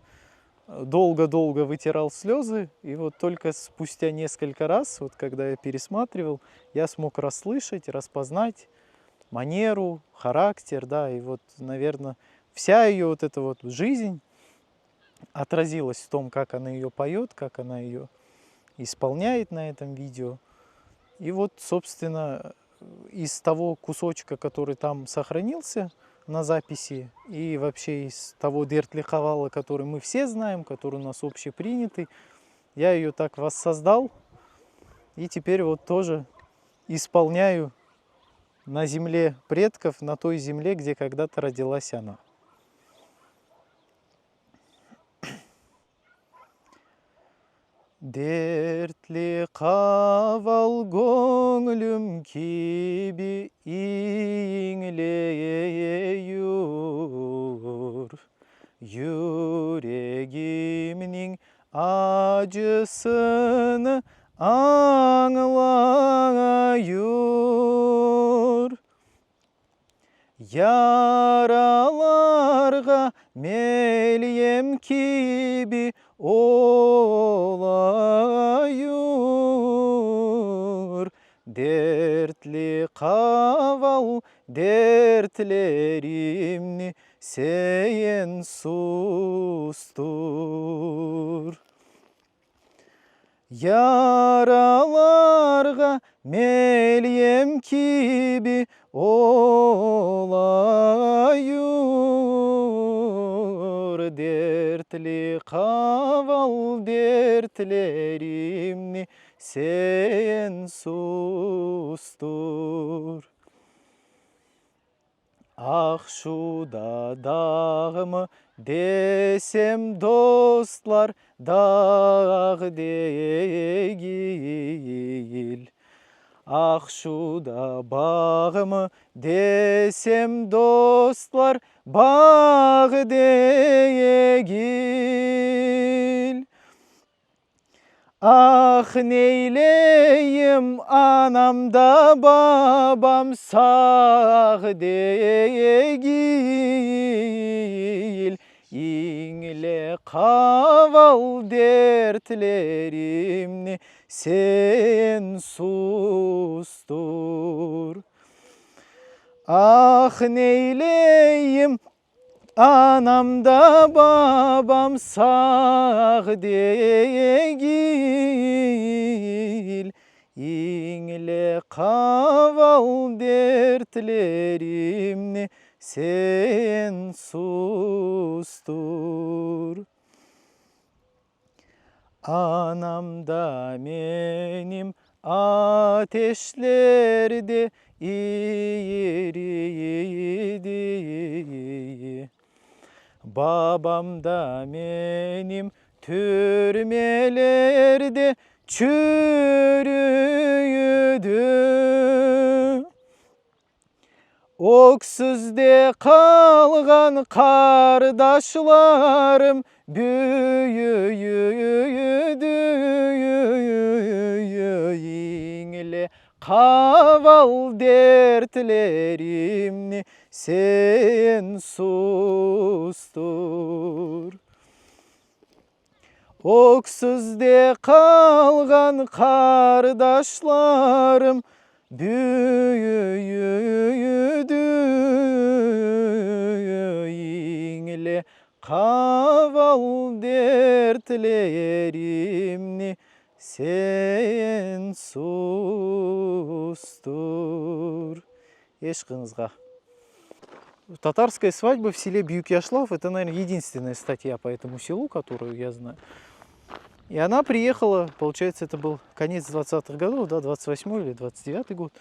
долго-долго вытирал слезы, и вот только спустя несколько раз, вот когда я пересматривал, я смог расслышать, распознать манеру, характер, да, и вот, наверное, вся ее вот эта вот жизнь отразилась в том, как она ее поет, как она ее исполняет на этом видео. И вот, собственно, из того кусочка, который там сохранился на записи, и вообще из того Дертли Кавала, который мы все знаем, который у нас общепринятый, я ее так воссоздал, и теперь вот тоже исполняю на земле предков, на той земле, где когда-то родилась она. Дертли кавал көңілім кебе иңлеюр, Юрегімнің ажысын аңлайыр. Яраларға мелием киби олайыр. Дертлі қавал дертлеримни сен сустур. Яраларға мелием киби олайыр. Дертлі қавал дертлеримни сен сустур. Ақшуда дағымы десем достлар дағы дегіл. Ақшуда бағымы десем достлар бағы дегіл. Ах, нейлейім анамда бабам сақ дегіл. Иңле қавал дертлеримни сен сустур. Ах, нейлейім анамда бабам сақ дегіл. Иңле қавал дертлеримни сен сустур. Анамда менім атешлерде ириди. Babamda benim türmelerde çürüdü. Oksuzde kalgan kardeşlerim büyüdü. İnle kaval dertlerimni sen sustur. Oksuzde kalgan kardeşlerim büyüdü. İnle kaval dertlerimni sen sustur. Ешқыңызға. Татарская свадьба в селе Бьюк-Яшлав — это, наверное, единственная статья по этому селу, которую я знаю. И она приехала, получается, это был конец 20-х годов, да, 28-й или 29-й год.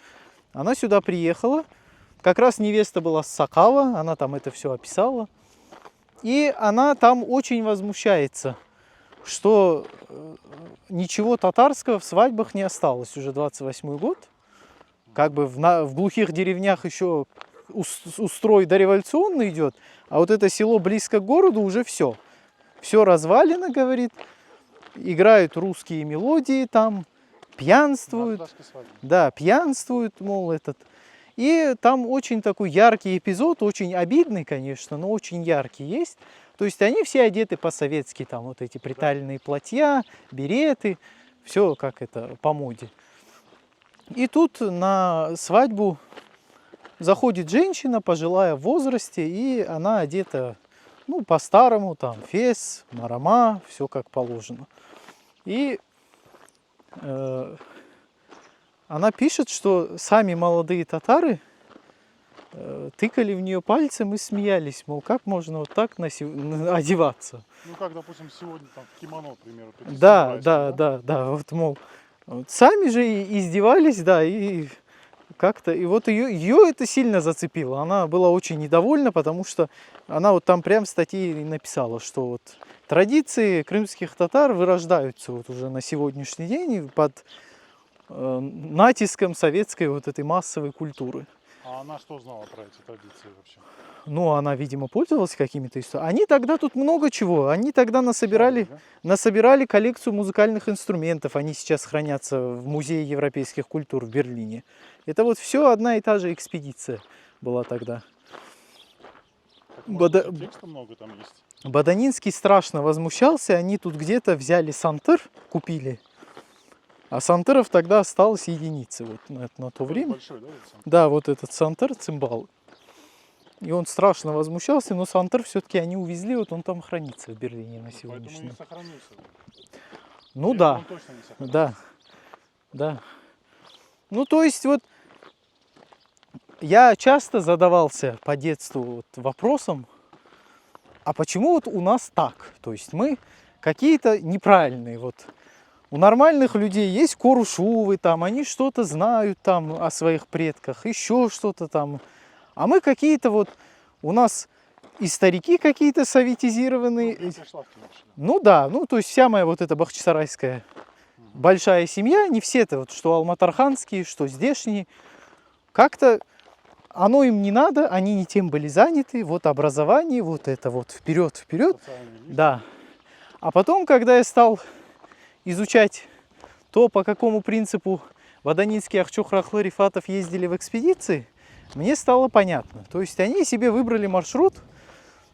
Она сюда приехала, как раз невеста была с Сакала, она там это все описала. И она там очень возмущается, что ничего татарского в свадьбах не осталось уже 28-й год. Как бы в глухих деревнях еще устрой дореволюционный идет, а вот это село близко к городу уже все. Все развалено, говорит. Играют русские мелодии там, пьянствуют. Да, пьянствуют, мол, этот. И там очень такой яркий эпизод, очень обидный, конечно, но очень яркий есть. То есть они все одеты по-советски, там вот эти приталенные платья, береты, все как это по моде. И тут на свадьбу заходит женщина, пожилая в возрасте, и она одета, ну, по-старому, там, фес, марама, все как положено. И она пишет, что сами молодые татары тыкали в нее пальцем и смеялись, мол, как можно вот так одеваться. Ну, как, допустим, сегодня там в кимоно, к примеру. Да, вот, мол, вот сами же и издевались, да, и как-то, и вот ее это сильно зацепило. Она была очень недовольна, потому что она вот там прям в статье написала, что вот традиции крымских татар вырождаются вот уже на сегодняшний день под натиском советской вот этой массовой культуры. А А она что знала про эти традиции вообще? Ну, она, видимо, пользовалась какими-то историями. Они тогда тут много чего. Они тогда насобирали, Да? насобирали коллекцию музыкальных инструментов. Они сейчас хранятся в Музее европейских культур в Берлине. Это вот все одна и та же экспедиция была тогда. Так, может, Бада- даже текста много там есть. Баданинский страшно возмущался. Они тут где-то взяли сантыр, купили. А сантыров тогда осталось единицы вот на то Тоже время. большой, да, этот сам? Да, вот этот сантыр, цимбал. И он страшно возмущался, но сантыр все-таки они увезли, вот он там хранится в Берлине на Поэтому сегодняшний и день. сохранился. Ну Без да, он точно не сохранился. да, да. Ну то есть вот я часто задавался по детству вот вопросом, а почему вот у нас так? То есть мы какие-то неправильные вот. У нормальных людей есть корушувы, там, они что-то знают там о своих предках, еще что-то там. А мы какие-то вот, у нас и старики какие-то советизированные. Ну да, ну то есть вся моя вот эта бахчисарайская большая семья, не все это вот, что алматарханские, что здешние, как-то оно им не надо, они не тем были заняты, вот образование, вот это вот вперед, вперед, да. А потом, когда я стал изучать то, по какому принципу Баданинский, Ахчохрахлы, Рифатов ездили в экспедиции, мне стало понятно. То есть они себе выбрали маршрут,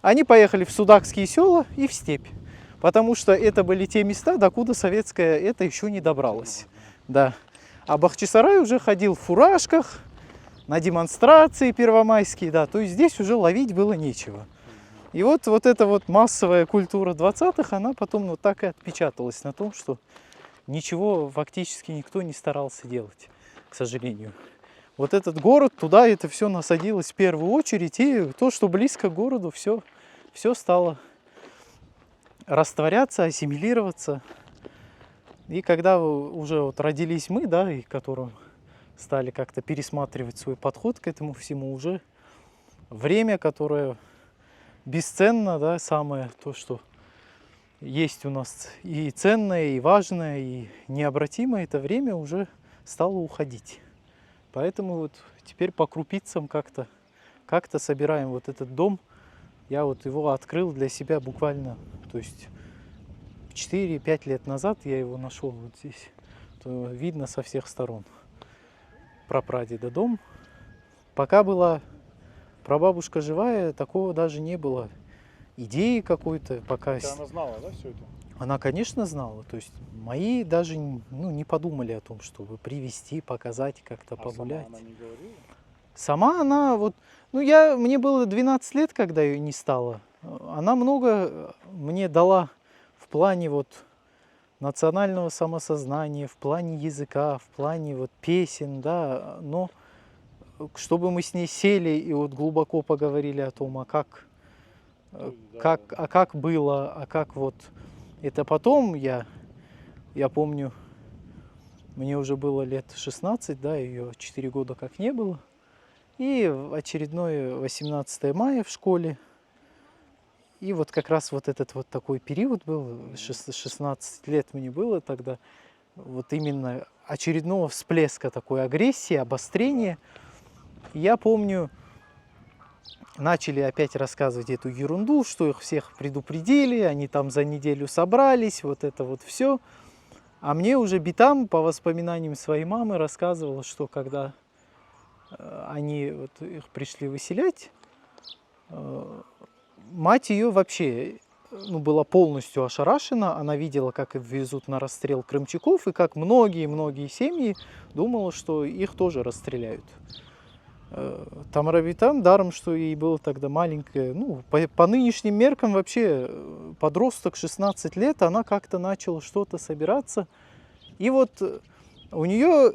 они поехали в Судакские села и в степь. Потому что это были те места, докуда советская это еще не добралась. Да. А Бахчисарай уже ходил в фуражках, на демонстрации первомайские, да. То есть здесь уже ловить было нечего. И вот эта вот массовая культура 20-х, она потом вот так и отпечаталась на том, что ничего фактически никто не старался делать, к сожалению. Вот этот город, туда это все насадилось в первую очередь, и то, что близко к городу, все стало растворяться, ассимилироваться. И когда уже вот родились мы, да, и которым стали как-то пересматривать свой подход к этому всему, уже время, которое бесценно, да, самое то, что есть у нас и ценное, и важное, и необратимое, это время уже стало уходить. Поэтому вот теперь по крупицам как-то собираем вот этот дом. Я вот его открыл для себя буквально, то есть 4-5 лет назад я его нашел вот здесь. То видно со всех сторон. Прапрадеда дом. Пока была прабабушка живая, такого даже не было. Идеи какой-то пока. Хотя она знала, да, все это? Она, конечно, знала. То есть мои даже не подумали о том, чтобы привезти, показать, как-то погулять. Сама она не говорила? Сама она вот, мне было 12 лет, когда ее не стало. Она много мне дала в плане вот национального самосознания, в плане языка, в плане вот песен, да, но чтобы мы с ней сели и вот глубоко поговорили о том, а как было, а как вот это потом, я помню, мне уже было лет 16, да, ее 4 года как не было. И очередное 18 мая в школе. И вот как раз вот этот вот такой период был, 16 лет мне было тогда, вот именно очередного всплеска такой агрессии, обострения. И я помню, начали опять рассказывать эту ерунду, что их всех предупредили, они там за неделю собрались, вот это вот все. А мне уже Битам, по воспоминаниям своей мамы, рассказывала, что когда они вот их пришли выселять, мать ее вообще была полностью ошарашена. Она видела, как их везут на расстрел крымчаков, и как многие-многие семьи думала, что их тоже расстреляют. Тамара Битам, даром, что ей было тогда маленькое, по нынешним меркам вообще подросток 16 лет, она как-то начала что-то собираться. И вот у нее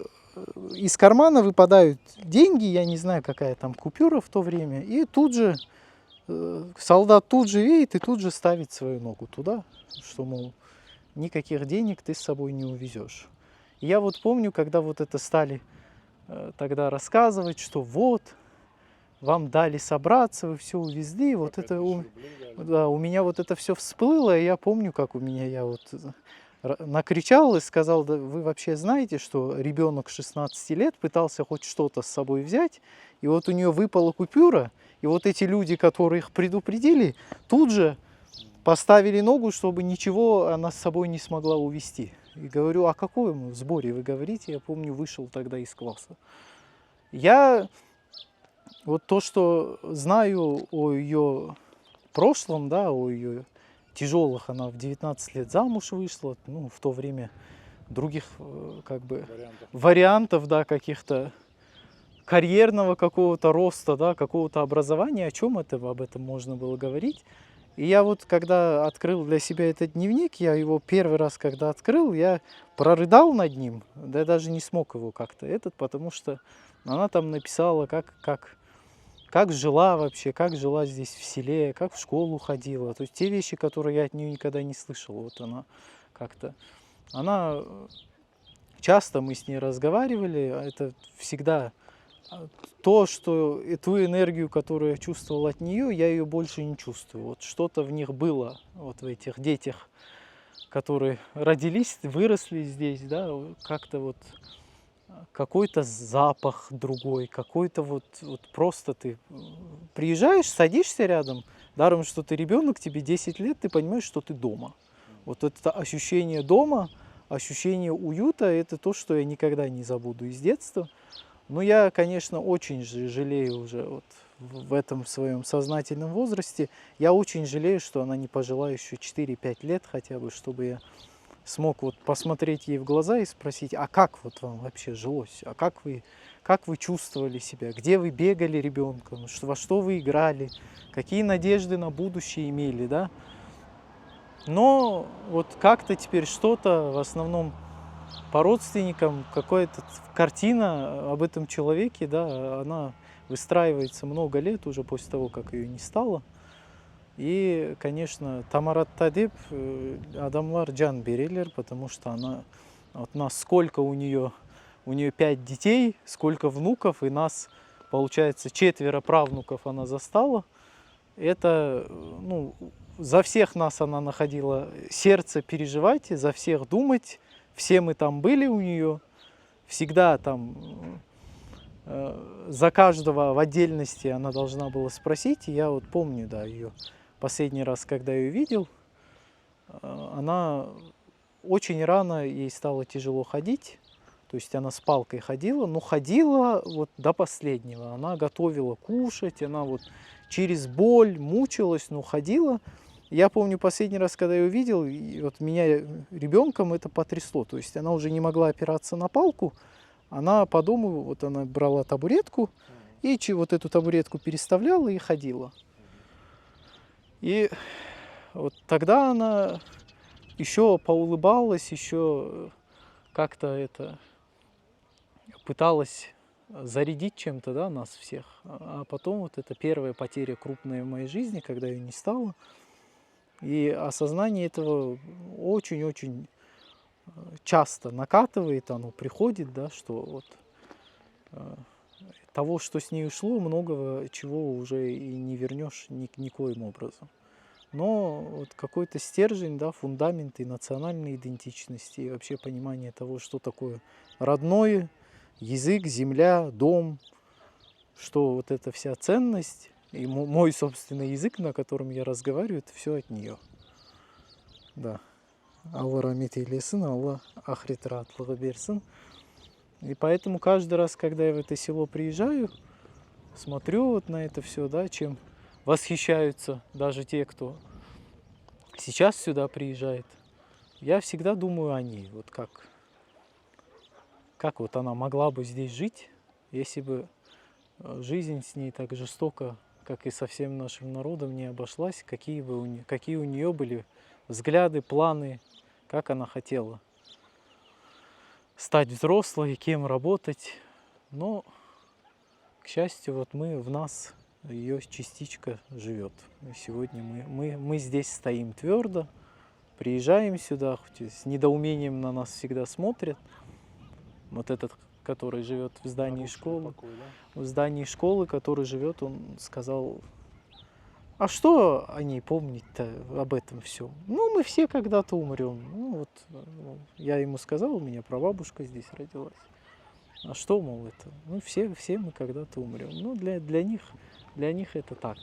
из кармана выпадают деньги, я не знаю, какая там купюра в то время, и тут же солдат тут же видит и тут же ставит свою ногу туда, что, мол, никаких денег ты с собой не увезешь. И я вот помню, когда вот это стали тогда рассказывать, что вот, вам дали собраться, вы все увезли, вот это у меня вот это все всплыло, и я помню, как у меня, я вот накричал и сказал: да вы вообще знаете, что ребенок 16 лет пытался хоть что-то с собой взять, и вот у нее выпала купюра, и вот эти люди, которые их предупредили, тут же поставили ногу, чтобы ничего она с собой не смогла увезти. И говорю: о каком сборе вы говорите? Я помню, вышел тогда из класса. Я вот то, что знаю о ее прошлом, да, о ее тяжелых, она в 19 лет замуж вышла, ну, в то время других как бы вариантов, да, каких-то карьерного какого-то роста, да, какого-то образования, о чем это, об этом можно было говорить. И я вот, когда открыл для себя этот дневник, я его первый раз, когда открыл, я прорыдал над ним, да я даже не смог его как-то потому что она там написала, как жила вообще, как жила здесь в селе, как в школу ходила. То есть те вещи, которые я от нее никогда не слышал. Вот она как-то... Она... Часто мы с ней разговаривали, это всегда то, что ту энергию, которую я чувствовал от нее, я ее больше не чувствую. Вот что-то в них было, вот в этих детях, которые родились, выросли здесь, да, как-то вот какой-то запах другой, какой-то вот просто ты приезжаешь, садишься рядом, даром, что ты ребенок, тебе 10 лет, ты понимаешь, что ты дома. Вот это ощущение дома, ощущение уюта, это то, что я никогда не забуду из детства. Но я, конечно, очень жалею уже вот в этом своем сознательном возрасте, я очень жалею, что она не пожила еще 4-5 лет хотя бы, чтобы я смог вот посмотреть ей в глаза и спросить: а как вот вам вообще жилось, а как вы чувствовали себя, где вы бегали ребенком, во что вы играли, какие надежды на будущее имели, да. Но вот как-то теперь что-то, в основном по родственникам, какая-то картина об этом человеке, да, она выстраивается много лет уже после того, как ее не стало. И, конечно, Тамаратта деп адамлар жан берелер, потому что она, вот нас сколько у нее 5 детей, сколько внуков, и нас, получается, 4 правнуков она застала. Это, ну, за всех нас она находила сердце переживать, за всех думать. Все мы там были у нее, всегда там за каждого в отдельности она должна была спросить. И я вот помню, да, ее последний раз, когда я ее видел, она очень рано, ей стало тяжело ходить. То есть она с палкой ходила, но ходила вот до последнего. Она готовила кушать, она вот через боль мучилась, но ходила. Я помню последний раз, когда я ее видел, и вот меня ребенком это потрясло. То есть она уже не могла опираться на палку, она по дому, вот она брала табуретку и вот эту табуретку переставляла и ходила. И вот тогда она еще поулыбалась, еще как-то это пыталась зарядить чем-то, да, нас всех. А потом вот это первая потеря крупная в моей жизни, когда ее не стало. И осознание этого очень-очень часто накатывает, оно приходит, да, что вот того, что с ней ушло, многого чего уже и не вернешь никоим образом. Но вот какой-то стержень, да, фундамент и национальной идентичности, и вообще понимание того, что такое родное, язык, земля, дом, что вот эта вся ценность, и мой собственный язык, на котором я разговариваю, это все от нее. Да. Алла рахмет ейлесін, Алла ахирет раhatlығы берсін. И поэтому каждый раз, когда я в это село приезжаю, смотрю вот на это все, да, чем восхищаются даже те, кто сейчас сюда приезжает. Я всегда думаю о ней, вот как вот она могла бы здесь жить, если бы жизнь с ней так жестоко, как и со всем нашим народом, не обошлась, какие у нее были взгляды, планы, как она хотела стать взрослой, кем работать. Но, к счастью, вот в нас ее частичка живет. И сегодня мы здесь стоим твердо, приезжаем сюда, хоть с недоумением на нас всегда смотрят. Вот этот, который живет в здании школы, в здании школы, который живет, он сказал: А что они помнить-то об этом всем? Ну, мы все когда-то умрем. Ну, вот я ему сказал, у меня прабабушка здесь родилась. А что, мол, это? Ну, все мы когда-то умрем. Ну, для них это так.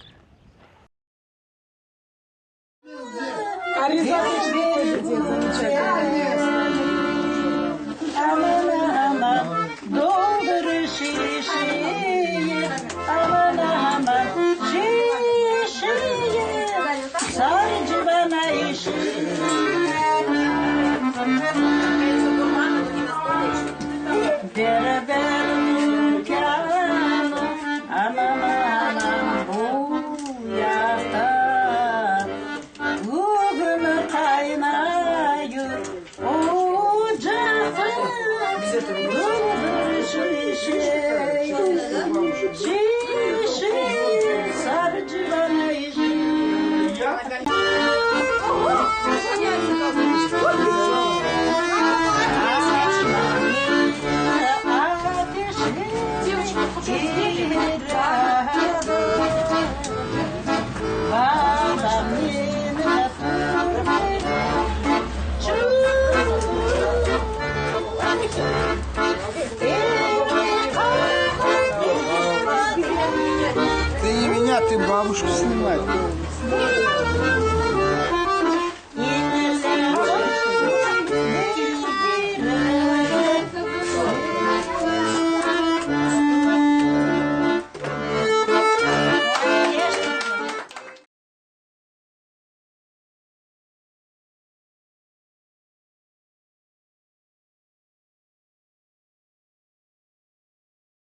А рисовочный тоже дед замечательный. Aman aman doldur şişeyi, aman aman şişeyi, sarıcı bana işi. Beraber kanı, aman aman bu yasta, bugün kaynayır ocakta. Doldur şişeyi, şişeyi, sarıcı bana işi. Ты не меня, ты бабушку снимай.